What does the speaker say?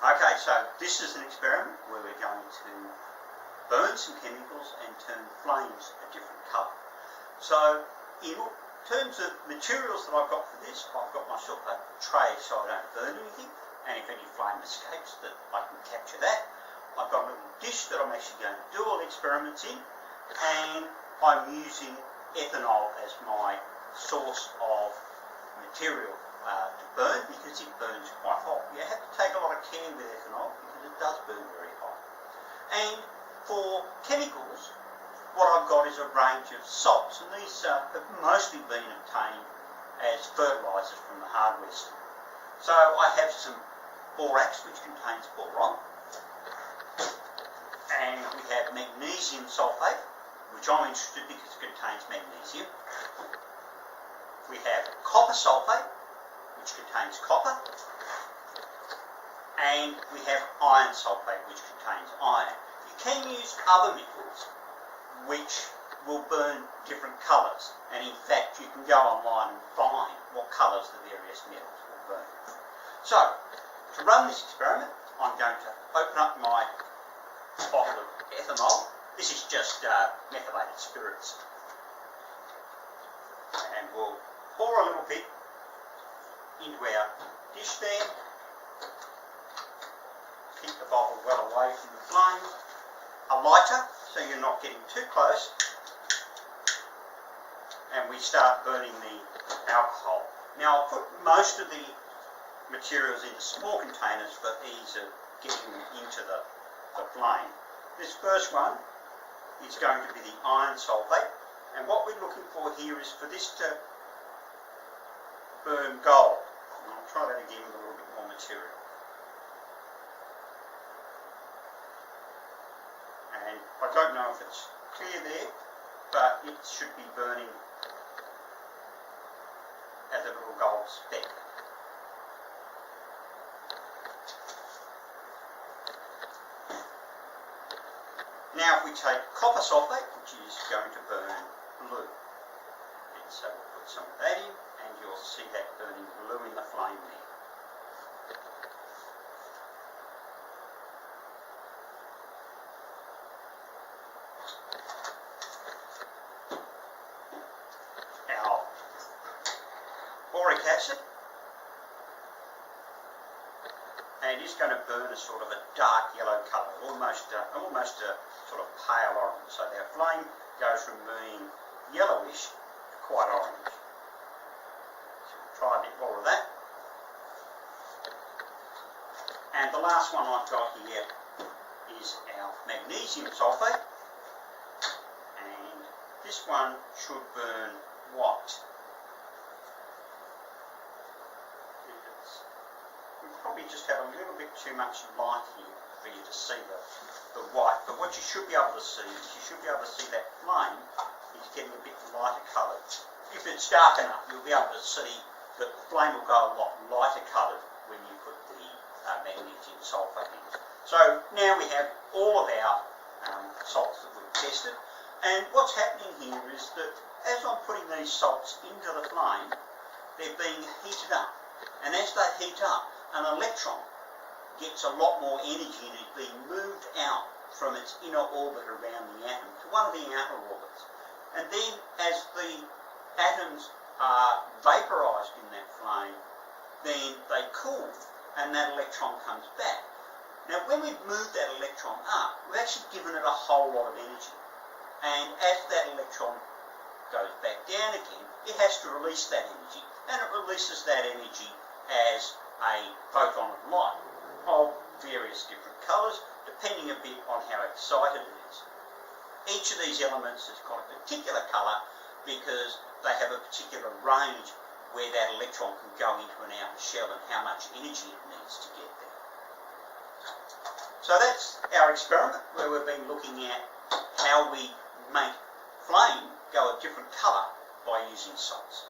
Okay, so this is an experiment where we're going to burn some chemicals and turn flames a different colour. So in terms of materials that I've got for this, I've got myself a tray so I don't burn anything, and if any flame escapes that I can capture that. I've got a little dish that I'm actually going to do all the experiments in, and I'm using ethanol as my source of material to burn, because it burns quite hot. You have to take a lot of care with ethanol because it does burn very hot. And for chemicals, what I've got is a range of salts, and these have mostly been obtained as fertilisers from the hardware store. So I have some borax, which contains boron, and we have magnesium sulfate, which I'm interested in because it contains magnesium. We have copper sulfate, which contains copper, and we have iron sulfate, which contains iron. You can use other metals which will burn different colours, and in fact you can go online and find what colours the various metals will burn. So, to run this experiment, I'm going to open up my bottle of ethanol. This is just methylated spirits, and we'll pour a little bit into our dish there. Keep the bottle well away from the flame. A lighter, so you're not getting too close. And we start burning the alcohol. Now I'll put most of the materials into small containers for ease of getting them into the flame. This first one is going to be the iron sulfate, and what we're looking for here is for this to burn gold. And I'll try that again with a little bit more material. And I don't know if it's clear there, but it should be burning as a little gold speck. Now if we take copper sulfate, which is going to burn blue, and so we'll put some of that in, and you'll see that burning blue in the flame there. Our boric acid, and it's going to burn a sort of a dark yellow colour, almost a sort of pale orange. So our flame goes from being yellowish to quite orange. So we'll try a bit more of that. And the last one I've got here is our magnesium sulfate, and this one should burn white. We probably just have a little bit too much light here for you to see the white, but what you should be able to see is you should be able to see that flame is getting a bit lighter coloured. If it's dark enough, you'll be able to see that the flame will go a lot lighter coloured when you put the magnesium sulfate in. So now we have all of our salts that we've tested, and what's happening here is that as I'm putting these salts into the flame, they're being heated up, and as they heat up, an electron gets a lot more energy and is being moved out from its inner orbit around the atom to one of the outer orbits. And then as the atoms are vaporised in that flame, then they cool and that electron comes back. Now when we've moved that electron up, we've actually given it a whole lot of energy. And as that electron goes back down again, it has to release that energy, and it releases that energy as a photon of light of various different colours, depending a bit on how excited it is. Each of these elements has got a particular colour because they have a particular range where that electron can go into an outer shell and how much energy it needs to get there. So that's our experiment where we've been looking at how we make flame go a different colour by using salts.